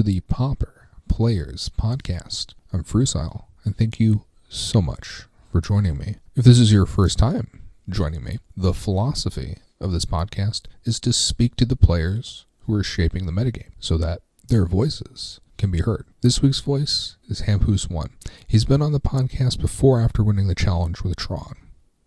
to the Pauper Players Podcast. I'm Hampuse1, and thank you so much for joining me. If this is your first time joining me, the philosophy of this podcast is to speak to the players who are shaping the metagame so that their voices can be heard. This week's voice is Hampuse1. He's been on the podcast before after winning the challenge with Tron.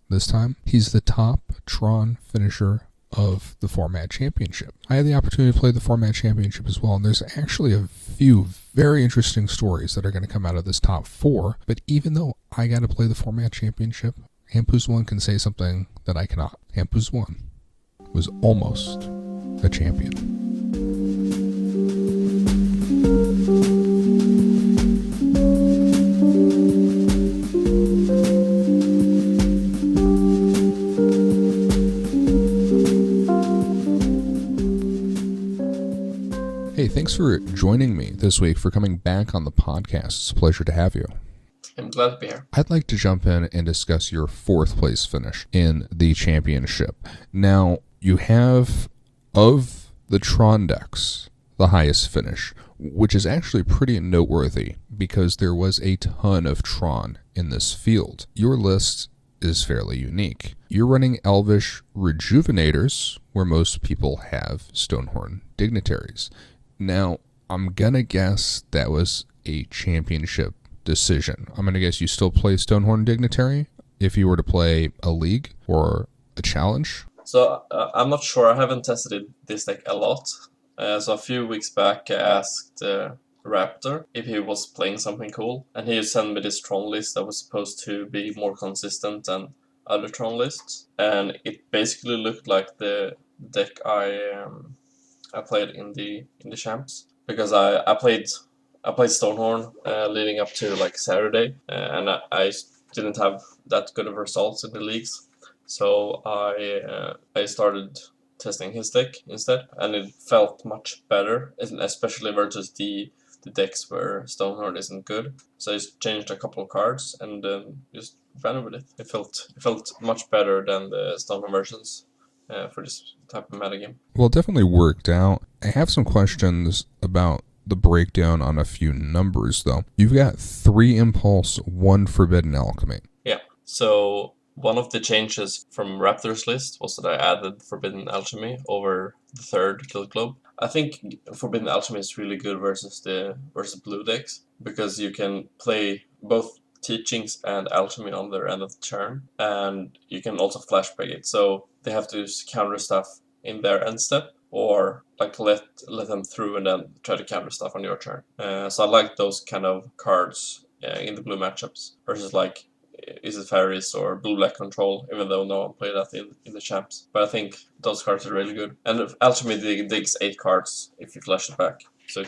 This time, he's the top Tron finisher of the format championship. I had the opportunity to play the format championship as well, and there's actually a few very interesting stories that are going to come out of this top four, but even though I got to play the format championship, Hampuse1 can say something that I cannot. Hampuse1 was almost a champion. Hey, thanks for joining me this week, for coming back on the podcast. It's a pleasure to have you. I'm glad to be here. I'd like to jump in and discuss your fourth place finish in the championship. Now, you have, of the Tron decks, the highest finish, which is actually pretty noteworthy because there was a ton of Tron in this field. Your list is fairly unique. You're running Elvish Rejuvenators, where most people have Stonehorn Dignitaries. Now, I'm gonna guess that was a championship decision. I'm gonna guess you still play Stonehorn Dignitary if you were to play a league or a challenge. So I'm not sure. I haven't tested this deck a lot. So a few weeks back, I asked Raptor if he was playing something cool, and he sent me this Tron list that was supposed to be more consistent than other Tron lists, and it basically looked like the deck I played in the champs, because I played Stonehorn leading up to like Saturday, and I didn't have that good of results in the leagues, so I started testing his deck instead, and it felt much better, especially versus the decks where Stonehorn isn't good. So I just changed a couple of cards and just ran with it. It felt much better than the Stonehorn versions for this type of metagame. Well, it definitely worked out. I have some questions about the breakdown on a few numbers, though. You've got 3 Impulse, 1 Forbidden Alchemy. Yeah, so one of the changes from Raptor's list was that I added Forbidden Alchemy over the third Guild Globe. I think Forbidden Alchemy is really good versus blue decks, because you can play both Teachings and Alchemy on their end of the turn, and you can also flashback it, so they have to counter stuff in their end step, or like let them through and then try to counter stuff on your turn. So I like those kind of cards in the blue matchups versus like Is It Fairies or blue-black control, even though no one played that in the champs. But I think those cards are really good. And Alchemy digs 8 cards if you flash it back, so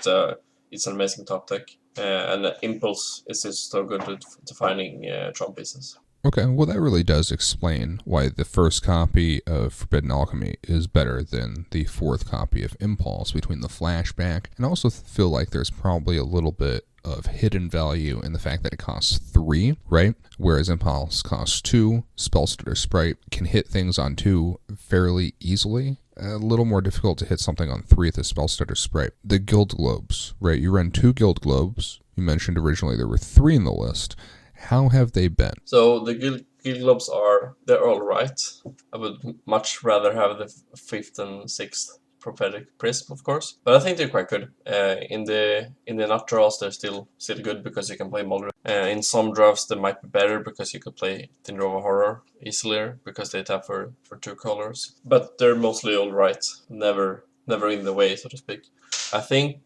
it's an amazing top deck. And Impulse is just so good to finding Tron pieces. Okay, well that really does explain why the first copy of Forbidden Alchemy is better than the fourth copy of Impulse between the flashback, and I also feel like there's probably a little bit of hidden value in the fact that it costs 3, right? Whereas Impulse costs 2, Spellstutter Sprite can hit things on 2 fairly easily. A little more difficult to hit something on 3 with the Spellstutter Sprite. The Guild Globes, right? You run 2 Guild Globes. You mentioned originally there were 3 in the list. How have they been? So the Guild Globes they're all right. I would much rather have the 5th and 6th Prophetic Prism, of course, but I think they're quite good. In the nut draws, they're still good because you can play Mulder. In some drafts, they might be better because you could play Tindrova Horror easier because they tap for 2 colors. But they're mostly all right, never in the way, so to speak. I think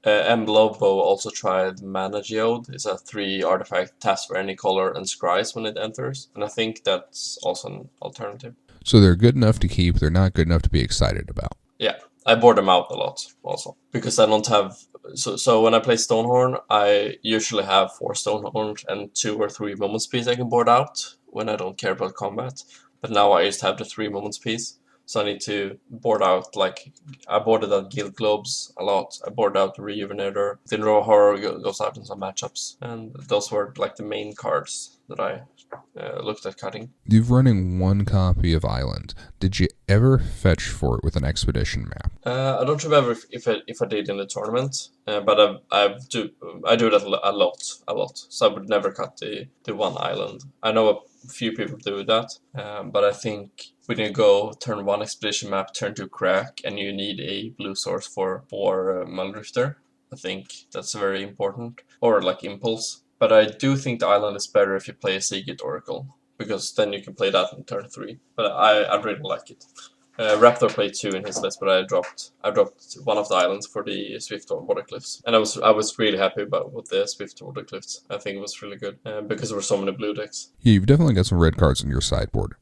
Lobo also tried Mana Geode. It's a 3 artifact, taps for any color and scries when it enters, and I think that's also an alternative. So they're good enough to keep, they're not good enough to be excited about. Yeah, I board them out a lot also, because I don't have... So when I play Stonehorn, I usually have 4 Stonehorn and 2 or 3 Moments piece I can board out when I don't care about combat. But now I just have the 3 Moments piece, So I need to board out, like, I boarded out Guild Globes a lot. I boarded out Rejuvenator. Then Raw Horror goes out in some matchups. And those were like the main cards that I looked at cutting. You're running one copy of Island. Did you ever fetch for it with an expedition map? I don't remember if I did in the tournament, but I do that a lot. So I would never cut the one island. I know a few people do that, but I think when you go turn 1 expedition map, turn 2 crack, and you need a blue source for Muldrifter, I think that's very important. Or like Impulse. But I do think the island is better if you play a Seagate Oracle, because then you can play that in turn 3. But I really like it. Raptor played 2 in his list, but I dropped one of the islands for the Swift Water Cliffs, and I was really happy with the Swift Water Cliffs. I think it was really good because there were so many blue decks. Yeah, you've definitely got some red cards in your sideboard.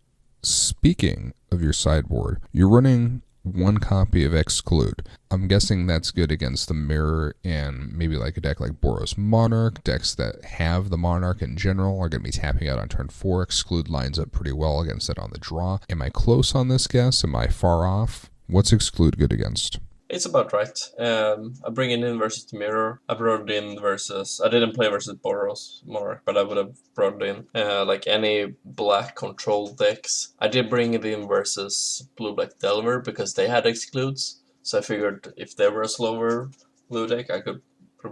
Speaking of your sideboard, you're running one copy of Exclude. I'm guessing that's good against the Mirror and maybe like a deck like Boros Monarch. Decks that have the Monarch in general are going to be tapping out on turn 4. Exclude lines up pretty well against it on the draw. Am I close on this guess? Am I far off? What's Exclude good against? It's about right. I bring it in versus the Mirror. I brought it in versus... I didn't play versus Boros Monarch, but I would have brought it in. Like any black control decks. I did bring it in versus Blue-Black Delver because they had excludes. So I figured if they were a slower blue deck, I could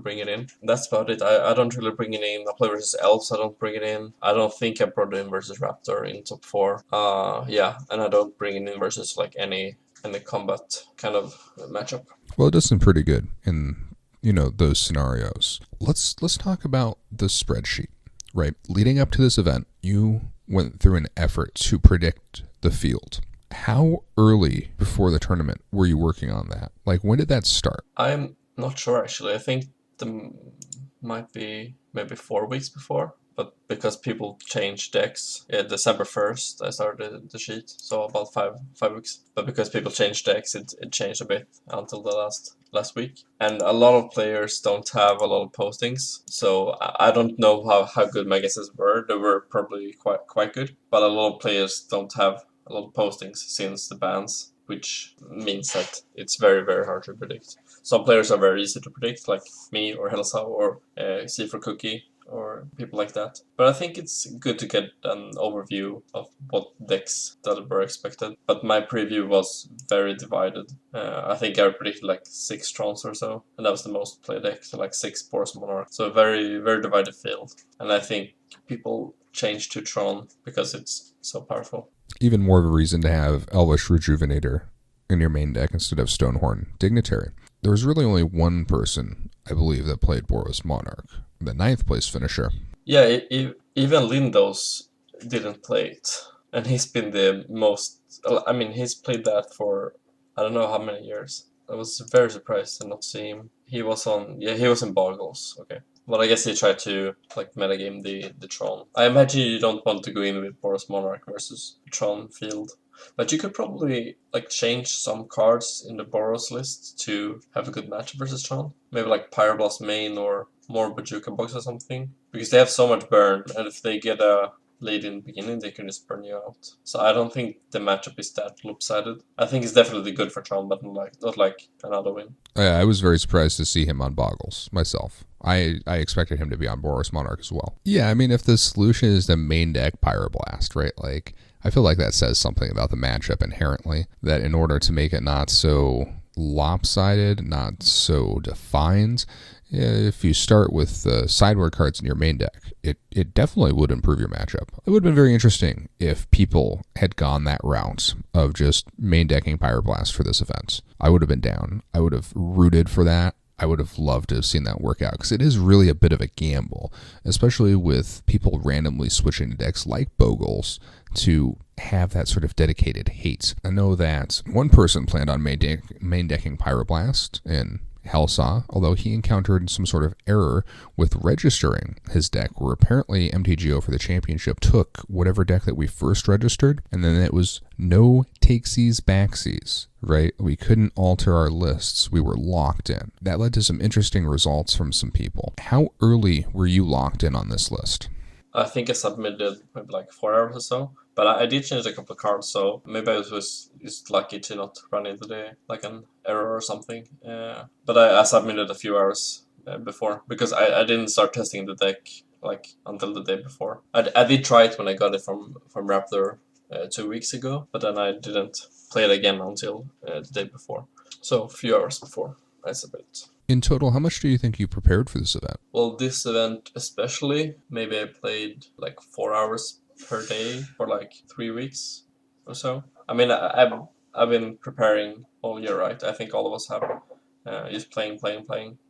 bring it in. That's about it. I don't really bring it in. I play versus Elves, I don't bring it in. I don't think I brought it in versus Raptor in top 4. Yeah, and I don't bring it in versus like any combat kind of matchup. Well, it does seem pretty good in, those scenarios. Let's talk about the spreadsheet, right? Leading up to this event, you went through an effort to predict the field. How early before the tournament were you working on that? Like, when did that start? I'm not sure, actually. I think might be maybe 4 weeks before. But because people changed decks, December 1st, I started the sheet, so about 5 weeks. But because people changed decks, it changed a bit until the last week. And a lot of players don't have a lot of postings, so I don't know how good my guesses were. They were probably quite good, but a lot of players don't have a lot of postings since the bans, which means that it's very, very hard to predict. Some players are very easy to predict, like me or Helsa or C4 Cookie, or people like that. But I think it's good to get an overview of what decks that were expected. But my preview was very divided. I think I predicted like 6 Trons or so, and that was the most played deck, so like 6 Boros Monarch. So a very, very divided field. And I think people changed to Tron because it's so powerful. Even more of a reason to have Elvish Rejuvenator in your main deck instead of Stonehorn Dignitary. There was really only one person, I believe, that played Boros Monarch, the 9th place finisher. Yeah, even Lindos didn't play it. And he's been the most... I mean, he's played that for I don't know how many years. I was very surprised to not see him. He was in Boggles, okay. But I guess he tried to like metagame the Tron. I imagine you don't want to go in with Boros Monarch versus Tron field. But you could probably like change some cards in the Boros list to have a good match versus Tron. Maybe like Pyroblast main or more Bazooka box or something. Because they have so much burn, and if they get a lead in the beginning, they can just burn you out. So I don't think the matchup is that lopsided. I think it's definitely good for Tron, but not like another win. I was very surprised to see him on Boggles myself. I expected him to be on Boros Monarch as well. Yeah, I mean, if the solution is the main deck Pyroblast, right? Like, I feel like that says something about the matchup inherently, that in order to make it not so lopsided, not so defined, if you start with the sideboard cards in your main deck, it definitely would improve your matchup. It would have been very interesting if people had gone that route of just main decking Pyroblast for this event. I would have been down. I would have rooted for that. I would have loved to have seen that work out, because it is really a bit of a gamble, especially with people randomly switching to decks like Boggles to have that sort of dedicated hate. I know that one person planned on main decking Pyroblast in Helsa, although he encountered some sort of error with registering his deck, where apparently MTGO for the championship took whatever deck that we first registered, and then it was no takesies backsies, right? We couldn't alter our lists. We were locked in. That led to some interesting results from some people. How early were you locked in on this list? I think I submitted maybe like 4 hours or so. But I did change a couple of cards, so maybe I was just lucky to not run into an error or something. But I submitted a few hours before, because I didn't start testing the deck like until the day before. I did try it when I got it from Raptor 2 weeks ago, but then I didn't play it again until the day before. So a few hours before I submitted. In total, how much do you think you prepared for this event? Well, this event especially, maybe I played like 4 hours per day for like 3 weeks or so. I mean, I've been preparing all year, right? I think all of us have. Just playing.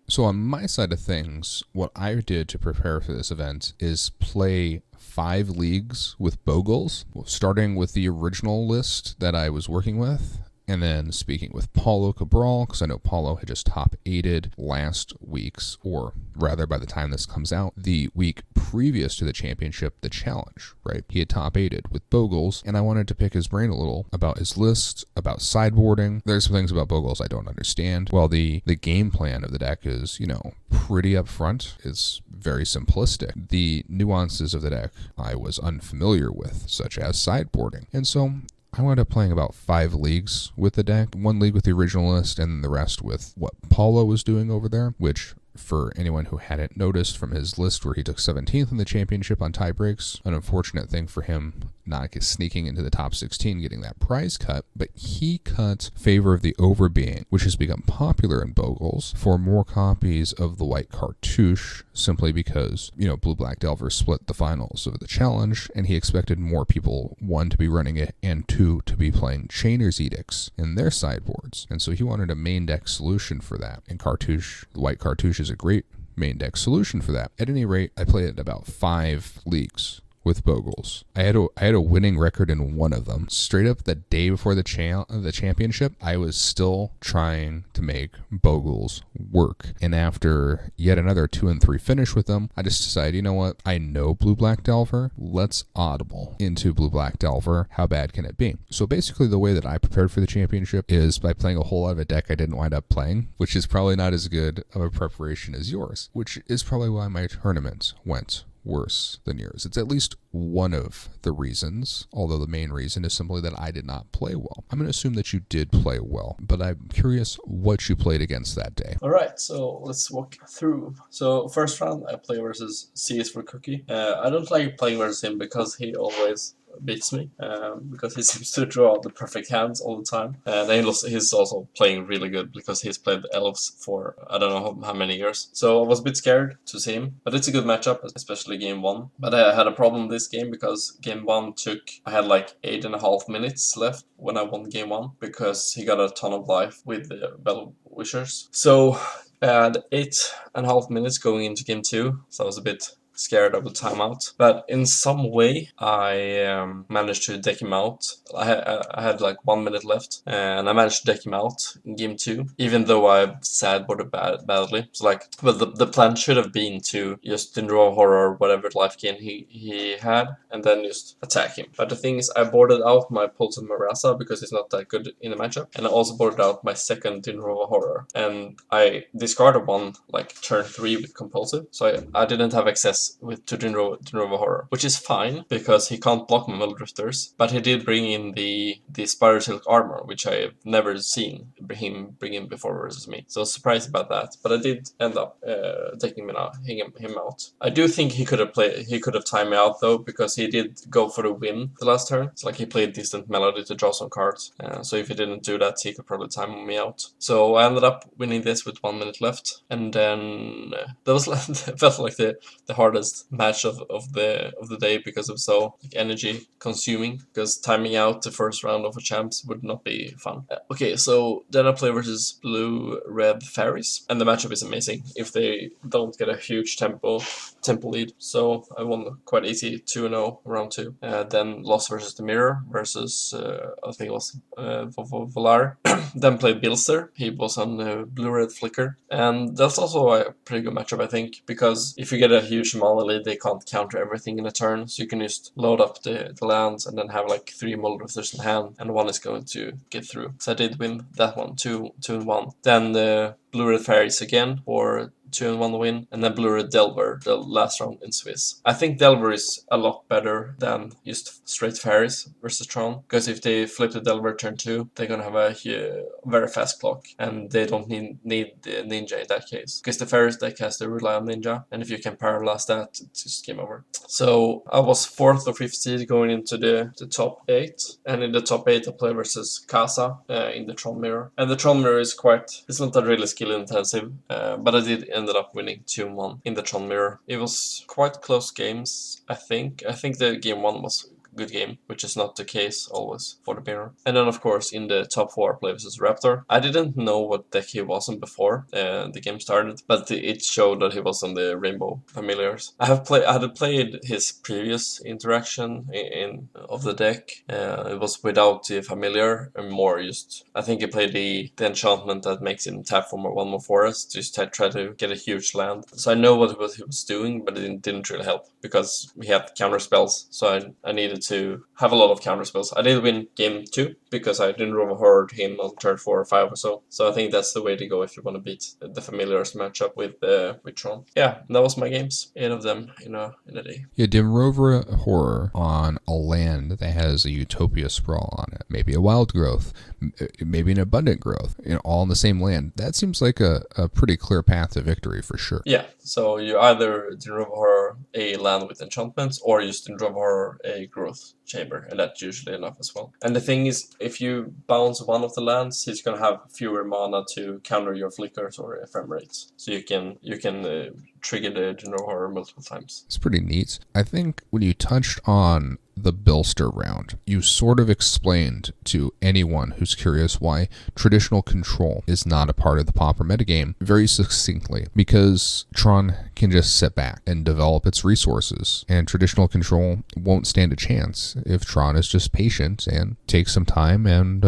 So on my side of things, what I did to prepare for this event is play 5 leagues with Bogles, starting with the original list that I was working with, and then speaking with Paulo Cabral, because I know Paulo had just top 8'd last week's, or rather by the time this comes out, the week previous to the championship, the challenge, right? He had top 8'd with Bogles, and I wanted to pick his brain a little about his list, about sideboarding. There's some things about Bogles I don't understand. Well, the game plan of the deck is, pretty upfront. It's very simplistic. The nuances of the deck I was unfamiliar with, such as sideboarding. And so I wound up playing about 5 leagues with the deck, 1 league with the original list, and the rest with what Paulo was doing over there, which, for anyone who hadn't noticed from his list where he took 17th in the championship on tie breaks, an unfortunate thing for him not sneaking into the top 16, getting that prize cut, but he cut Favor of the Overbeing, which has become popular in Bogles, for more copies of the White Cartouche, simply because, Blue-Black Delver split the finals of the challenge, and he expected more people, 1, to be running it, and 2, to be playing Chainer's Edicts in their sideboards. And so he wanted a main deck solution for that, and Cartouche, the White Cartouche, is a great main deck solution for that. At any rate, I played about 5 leagues with Bogles. I had a winning record in 1 of them. Straight up the day before the championship, I was still trying to make Bogles work. And after yet another 2 and 3 finish with them, I just decided, you know what? I know Blue-Black Delver. Let's audible into Blue-Black Delver. How bad can it be? So basically the way that I prepared for the championship is by playing a whole lot of a deck I didn't wind up playing, which is probably not as good of a preparation as yours, which is probably why my tournament went worse than yours. It's at least one of the reasons, although the main reason is simply that I did not play well. I'm going to assume that you did play well, but I'm curious what you played against that day. Alright, so let's walk through. So first round, I play versus CS for Cookie. I don't like playing versus him because he always beats me, because he seems to draw the perfect hands all the time. And he's also playing really good because he's played elves for I don't know how many years. So I was a bit scared to see him, but it's a good matchup, especially game 1. But I had a problem this game because game 1 I had like 8.5 minutes left when I won game 1 because he got a ton of life with the Bell Wishers. So I had 8.5 minutes going into game 2, so I was a bit scared of a timeout, but in some way I managed to deck him out. I had like 1 minute left, and I managed to deck him out in game 2, even though I sideboarded badly. So the plan should have been to just draw horror whatever life gain he had, and then just attack him. But the thing is, I boarded out my Polton Marasa because he's not that good in the matchup, and I also boarded out my second Dinrova Horror, and I discarded one like turn 3 with Compulsive, so I didn't have access to Dinrova Horror, which is fine because he can't block my Muldrifters, but he did bring in the Spider Silk Armor, which I have never seen him bring in before versus me. So I was surprised about that, but I did end up taking him out. I do think he could have timed me out though, because he did go for the win the last turn. It's like he played Distant Melody to draw some cards, so if he didn't do that, he could probably time me out. So I ended up winning this with 1 minute left, and then that was felt like the hardest match of the day because it was so energy consuming, because timing out the first round of a champs would not be fun. Okay, so then I play versus Blue Red Fairies, and the matchup is amazing if they don't get a huge tempo lead. So I won quite easy 2-0 round 2. Then lost versus the Mirror versus I think it was Valar. Then played Bilster. He was on Blue Red Flicker, and that's also a pretty good matchup I think, because if you get a huge mana lead, they can't counter everything in a turn, so you can just load up the lands and then have like 3 Muldrifters in hand, and 1 is going to get through. So I did win that one, 2-1. Then the Blue Red Fairies again for 2-1 win, and then Blue Red Delver the last round in Swiss. I think Delver is a lot better than just straight Fairies versus Tron, because if they flip the Delver turn 2, they're gonna have a very fast clock, and they don't need the Ninja in that case, because the Fairies deck has to rely on Ninja, and if you can paralyze that, it's just game over. So I was 4th or 5th seed going into the top 8, and in the top 8 I play versus Casa in the Tron Mirror, and the Tron Mirror is it's not that really skill intensive, but I did ended up winning 2-1 in the Tron Mirror. It was quite close games, I think the game 1 was good game, which is not the case always for the mirror. And then of course in the top 4 I play versus Raptor. I didn't know what deck he was on before the game started, but it showed that he was on the Rainbow Familiars. I had played his previous interaction of the deck. It was without the Familiar, and more just, I think he played the enchantment that makes him tap for 1 more forest, just to try to get a huge land. So I know what he was doing, but it didn't really help, because he had counter spells, so I needed to have a lot of counter spells. I did win game 2 because I didn't overheard him on turn 4 or 5 or so. So I think that's the way to go if you want to beat the Familiars matchup with Tron. Yeah, that was my games. 8 of them in a day. Yeah, Dim Rover Horror on a land that has a Utopia Sprawl on it. Maybe a Wild Growth, maybe an Abundant Growth, all in the same land. That seems like a pretty clear path to victory for sure. Yeah, so you either Dim Rover Horror a land with enchantments, or you Dim Rover Horror a growth chamber, and that's usually enough as well. And the thing is, if you bounce one of the lands, he's gonna have fewer mana to counter your flickers or ephemerates, so you can trigger the Dim Rover Horror multiple times. It's pretty neat. I think when you touched on the Bilster round, you sort of explained to anyone who's curious why traditional control is not a part of the Pauper metagame very succinctly, because Tron can just sit back and develop its resources, and traditional control won't stand a chance if Tron is just patient and takes some time and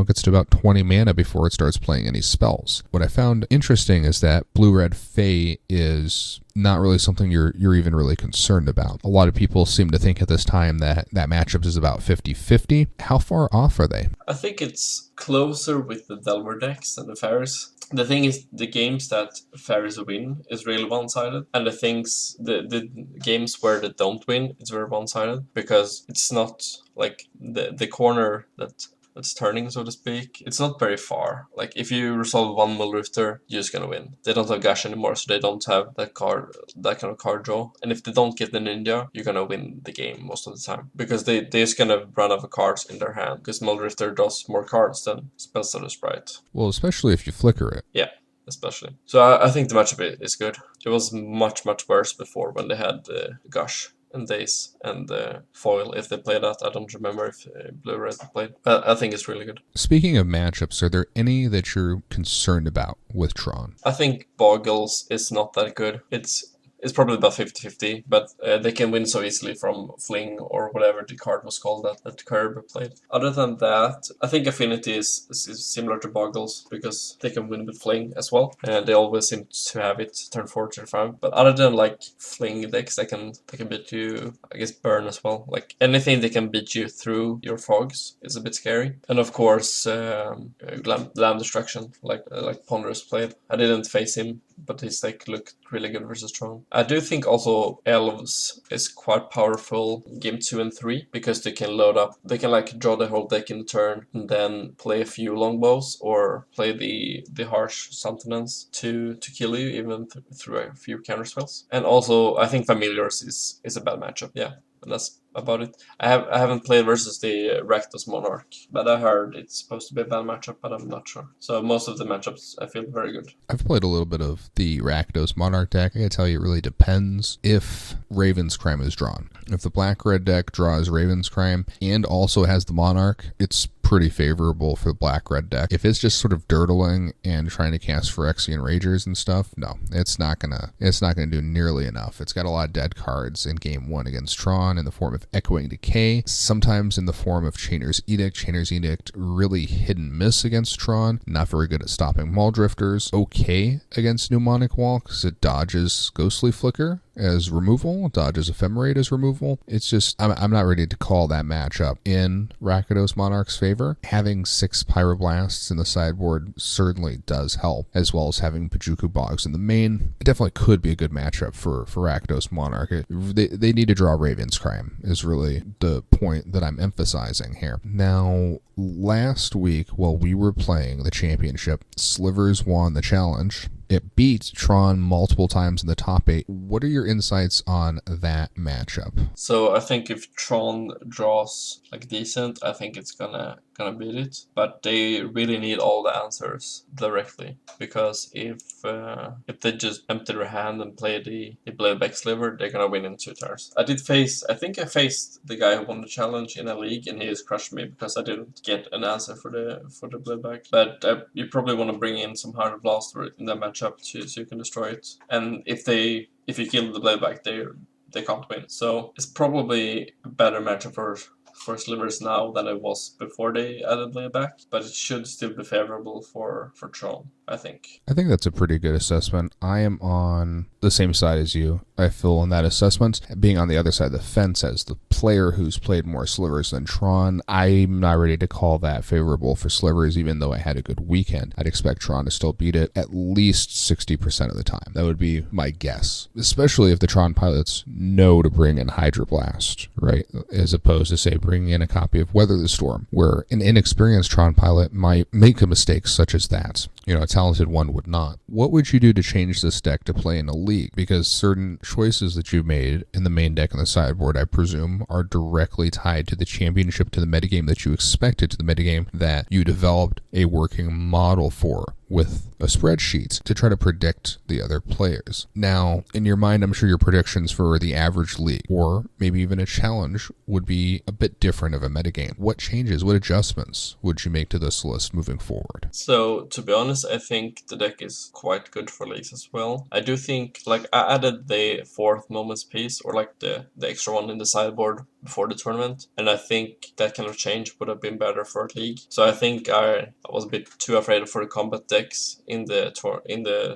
gets to about 20 mana before it starts playing any spells. What I found interesting is that Blue-Red Fae is not really something you're even really concerned about. A lot of people seem to think at this time that matchup is about 50-50. How far off are they? I think it's closer with the Delver decks than the Fairies. The thing is, the games that Fairies win is really one-sided, and the games where they don't win, it's very one-sided, because it's not like the corner that's turning, so to speak. It's not very far. Like, if you resolve 1 Mulrifter, you're just gonna win. They don't have Gash anymore, so they don't have that kind of card draw. And if they don't get the Ninja, you're gonna win the game most of the time, because they're just gonna run out of cards in their hand, because Mulrifter draws more cards than Spellstutter Sprite. Well, especially if you flicker it. Yeah, especially. So I think the matchup is good. It was much, much worse before, when they had Gush and Daze and Foil, if they played that. I don't remember if Blue-Red played. But I think it's really good. Speaking of matchups, are there any that you're concerned about with Tron? I think Boggles is not that good. It's probably about 50-50, but they can win so easily from Fling or whatever the card was called that Kirby played. Other than that, I think Affinity is similar to Boggles, because they can win with Fling as well, and they always seem to have it turn 4 to 5. But other than like Fling decks, they can beat you, I guess, Burn as well. Like, anything they can beat you through your fogs is a bit scary. And of course, Glam Destruction, like Ponderous played. I didn't face him, but his deck looked really good versus Tron. I do think also Elves is quite powerful game 2 and 3, because they can load up, they can like draw the whole deck in a turn and then play a few longbows or play the harsh Sentinels to kill you even through a few counter spells. And also I think Familiars is a bad matchup. Yeah. And that's about it. I haven't played versus the Rakdos Monarch, but I heard it's supposed to be a bad matchup, but I'm not sure. So most of the matchups I feel very good. I've played a little bit of the Rakdos Monarch deck. I gotta tell you, it really depends if Raven's Crime is drawn. If the black-red deck draws Raven's Crime and also has the Monarch, it's pretty favorable for the black-red deck. If it's just sort of dirtling and trying to cast Phyrexian Ragers and stuff, no, it's not gonna do nearly enough. It's got a lot of dead cards in game 1 against Tron in the form of Echoing Decay, sometimes in the form of Chainer's Edict. Chainer's Edict really hit and miss against Tron, not very good at stopping Maul Drifters, okay against Mnemonic Wall because it dodges Ghostly Flicker, as removal, dodges ephemerate as removal. It's just, I'm not ready to call that matchup in Rakdos Monarch's favor. Having 6 Pyroblasts in the sideboard certainly does help, as well as having Pajuku Bogs in the main. It definitely could be a good matchup for Rakdos Monarch. They need to draw Raven's Crime, is really the point that I'm emphasizing here. Now, last week, while we were playing the championship, Slivers won the challenge. It beat Tron multiple times in the top 8. What are your insights on that matchup? So I think if Tron draws like decent, I think it's gonna beat it. But they really need all the answers directly, because if they just empty their hand and play the Bladeback Sliver, they're gonna win in 2 turns. I think I faced the guy who won the challenge in a league, and he just crushed me because I didn't get an answer for the Bladeback. But you probably want to bring in some Harder Blaster in that matchup so you can destroy it. And if you kill the Bladeback, they can't win. So it's probably a better matchup for Slivers now than it was before they added Bladeback, but it should still be favorable for Tron, I think. I think that's a pretty good assessment. I am on the same side as you. I feel in that assessment, being on the other side of the fence as the player who's played more Slivers than Tron, I'm not ready to call that favorable for Slivers, even though I had a good weekend. I'd expect Tron to still beat it at least 60% of the time. That would be my guess, especially if the Tron pilots know to bring in Hydro Blast, right? As opposed to, say, bringing in a copy of Weather the Storm, where an inexperienced Tron pilot might make a mistake such as that. A talented one would not. What would you do to change this deck to play in a league? Because certain choices that you've made in the main deck and the sideboard, I presume, are directly tied to the championship, to the metagame that you expected, to the metagame that you developed a working model for with a spreadsheet to try to predict the other players. Now, in your mind, I'm sure your predictions for the average league, or maybe even a challenge, would be a bit different of a metagame. What changes, what adjustments would you make to this list moving forward? So, to be honest, I think the deck is quite good for leagues as well. I do think, I added the 4th Moments piece, or the extra one in the sideboard before the tournament, and I think that kind of change would have been better for a league. So I think I was a bit too afraid for the combat decks in the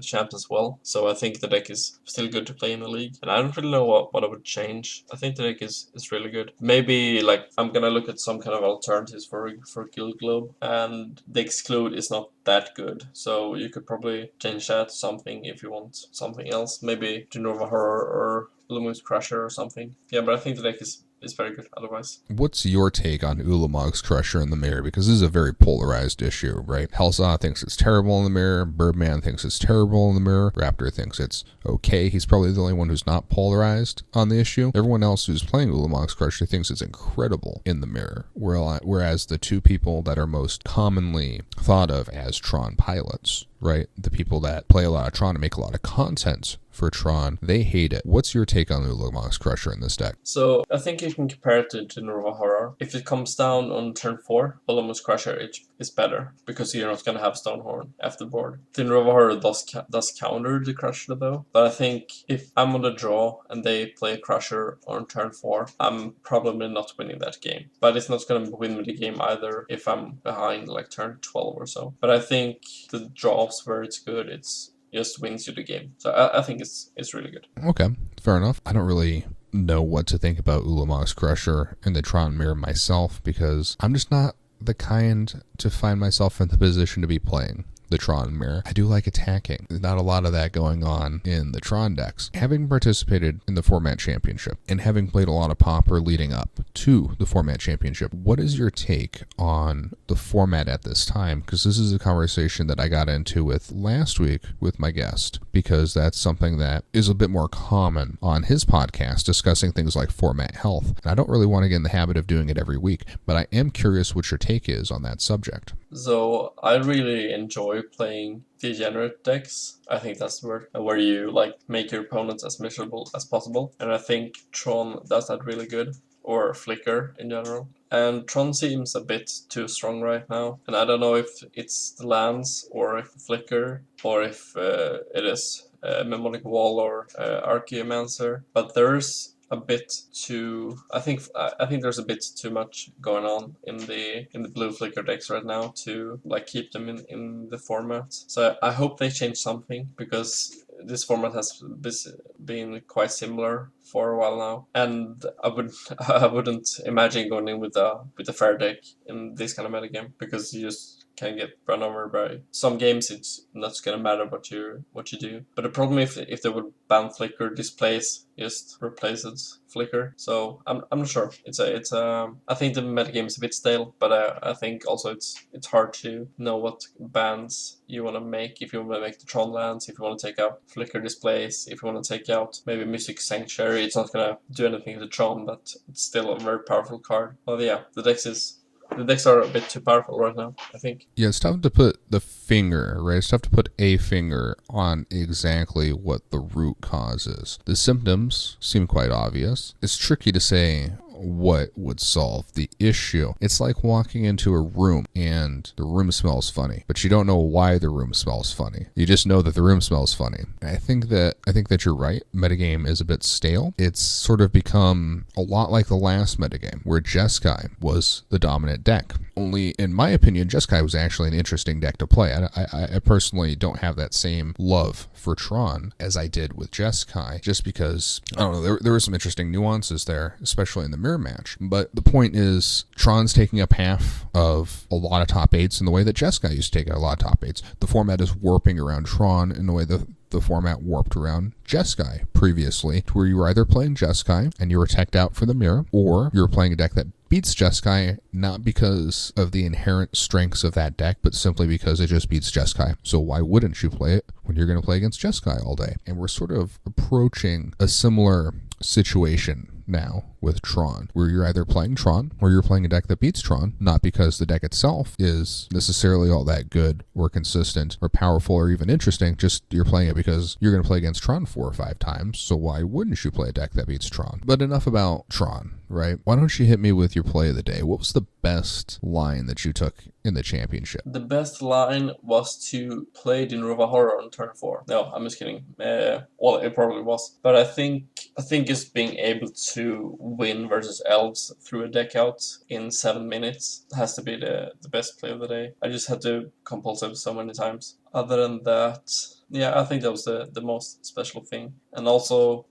champs as well. So I think the deck is still good to play in the league, and I don't really know what I would change. I think the deck is really good. Maybe I'm gonna look at some kind of alternatives for Guild Globe, and the exclude is not that good, so you could probably change that to something if you want something else, maybe to Nova Horror or Luminous Crusher or something. Yeah, but I think the deck is very good otherwise. What's your take on Ulamog's Crusher in the mirror? Because this is a very polarized issue, right? Helsa thinks it's terrible in the mirror. Birdman thinks it's terrible in the mirror. Raptor thinks it's okay. He's probably the only one who's not polarized on the issue. Everyone else who's playing Ulamog's Crusher thinks it's incredible in the mirror. Whereas the two people that are most commonly thought of as Tron pilots, right? The people that play a lot of Tron and make a lot of content for Tron, they hate it. What's your take on Ulamog's Crusher in this deck? So I think you can compare it to Nova Horror. If it comes down on turn 4, Ulamog's Crusher is better, because you're not going to have Stonehorn after the board. The Nova Horror does counter the Crusher though, but I think if I'm on the draw and they play a Crusher on turn 4, I'm probably not winning that game. But it's not going to win me the game either if I'm behind turn 12 or so. But I think the drops where it's good, it's just wins you the game. So I think it's really good. Okay, fair enough. I don't really know what to think about Ulamog's Crusher in the Tron mirror myself, because I'm just not the kind to find myself in the position to be playing the Tron mirror. I do like attacking. There's not a lot of that going on in the Tron decks. Having participated in the Format Championship and having played a lot of Pauper leading up to the Format Championship, what is your take on the format at this time? Because this is a conversation that I got into with last week with my guest, because that's something that is a bit more common on his podcast, discussing things like format health. And I don't really want to get in the habit of doing it every week, but I am curious what your take is on that subject. So I really enjoy playing degenerate decks. I think that's the word, where you make your opponents as miserable as possible. And I think Tron does that really good, or Flicker in general. And Tron seems a bit too strong right now, and I don't know if it's the lands or if Flicker, or if it is Mnemonic Wall or Archaeomancer, but there's a bit too. I think there's a bit too much going on in the blue Flicker decks right now to keep them in the format. So I hope they change something, because this format has been quite similar for a while now, and I wouldn't imagine going in with a fair deck in this kind of metagame, because you just can get run over by some games. It's not gonna matter what you do. But the problem if they would ban flicker displays, just replace it flicker. So I'm not sure. I think the metagame is a bit stale, but I think also it's hard to know what bans you want to make. If you want to make the Tron lands, if you want to take out flicker displays, if you want to take out maybe Mystic Sanctuary, it's not gonna do anything to Tron, but it's still a very powerful card. Well, yeah, the decks are a bit too powerful right now, I think. Yeah, it's tough to put the finger, right? It's tough to put a finger on exactly what the root cause is. The symptoms seem quite obvious. It's tricky to say what would solve the issue. It's like walking into a room and the room smells funny, but you don't know why the room smells funny. You just know that the room smells funny. I think that you're right. Metagame is a bit stale. It's sort of become a lot like the last metagame, where Jeskai was the dominant deck. Only, in my opinion, Jeskai was actually an interesting deck to play. I personally don't have that same love for Tron as I did with Jeskai, just because, I don't know, there were some interesting nuances there, especially in the mirror match. But the point is, Tron's taking up half of a lot of top 8s in the way that Jeskai used to take a lot of top 8s. The format is warping around Tron in the way that the format warped around Jeskai previously, to where you were either playing Jeskai and you were teched out for the mirror, or you were playing a deck that beats Jeskai, not because of the inherent strengths of that deck, but simply because it just beats Jeskai. So why wouldn't you play it when you're going to play against Jeskai all day? And we're sort of approaching a similar situation now with Tron, where you're either playing Tron or you're playing a deck that beats Tron, not because the deck itself is necessarily all that good or consistent or powerful or even interesting, just you're playing it because you're going to play against Tron 4 or 5 times, so why wouldn't you play a deck that beats Tron? But enough about Tron, right? Why don't you hit me with your play of the day? What was the best line that you took in the championship? The best line was to play Dinrova Horror on turn 4. No, I'm just kidding. Well, it probably was. But I think it's being able to win versus elves through a deck out in 7 minutes has to be the best play of the day. I just had to compulsive so many times. Other than that, yeah, I think that was the most special thing. And also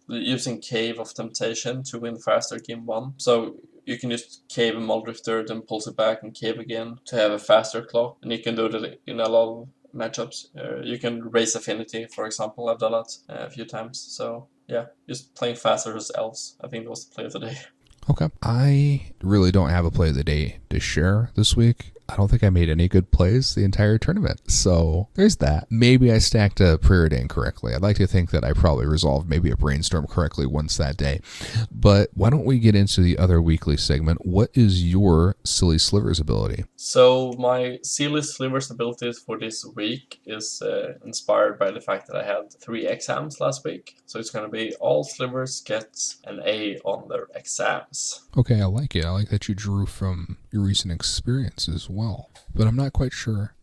using Cave of Temptation to win faster game 1. So you can just cave a Muldrifter, then pulse it back and cave again to have a faster clock. And you can do it in a lot of matchups. You can raise Affinity, for example. I've done that a few times. So yeah, just playing faster as elves. I think that was the play of the day. Okay. I really don't have a play of the day to share this week. I don't think I made any good plays the entire tournament. So there's that. Maybe I stacked a Preordain correctly. I'd like to think that I probably resolved maybe a Brainstorm correctly once that day. But why don't we get into the other weekly segment? What is your Silly Slivers ability? So my Silly Slivers abilities for this week is inspired by the fact that I had 3 exams last week. So it's going to be all Slivers get an A on their exams. Okay, I like it. I like that you drew from your recent experience as well. But I'm not quite sure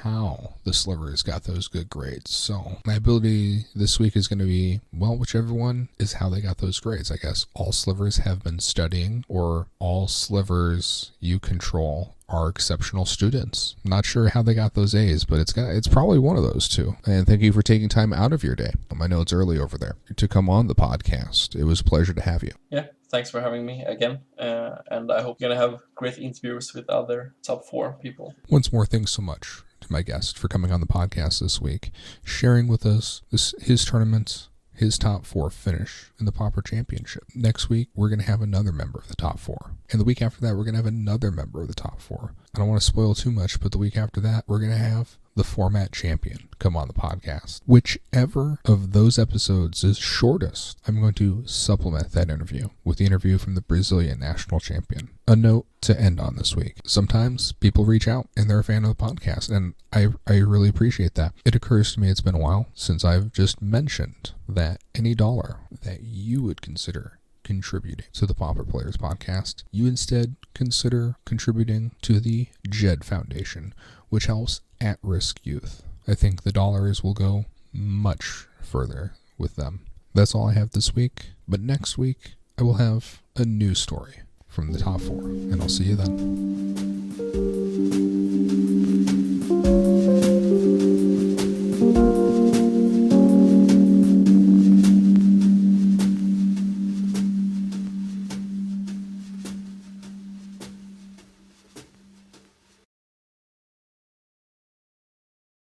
how the Slivers got those good grades. So my ability this week is going to be, well, whichever one is how they got those grades, I guess. All Slivers have been studying, or all Slivers you control are exceptional students. Not sure how they got those A's, but it's probably one of those two. And thank you for taking time out of your day. I know it's early over there to come on the podcast. It was a pleasure to have you. Yeah, thanks for having me again. And I hope you're going to have great interviews with other top 4 people. Once more, thanks so much to my guest for coming on the podcast this week, sharing with us his tournament, his top 4 finish in the Pauper Championship. Next week, we're going to have another member of the top 4. And the week after that, we're going to have another member of the top 4. I don't want to spoil too much, but the week after that, we're going to have the format champion come on the podcast. Whichever of those episodes is shortest, I'm going to supplement that interview with the interview from the Brazilian national champion. A note to end on this week. Sometimes people reach out and they're a fan of the podcast, and I really appreciate that. It occurs to me it's been a while since I've just mentioned that any dollar that you would consider contributing to the Pauper Players podcast, you instead consider contributing to the JED Foundation, which helps at-risk youth. I think the dollars will go much further with them. That's all I have this week, but next week I will have a new story from the top 4, and I'll see you then.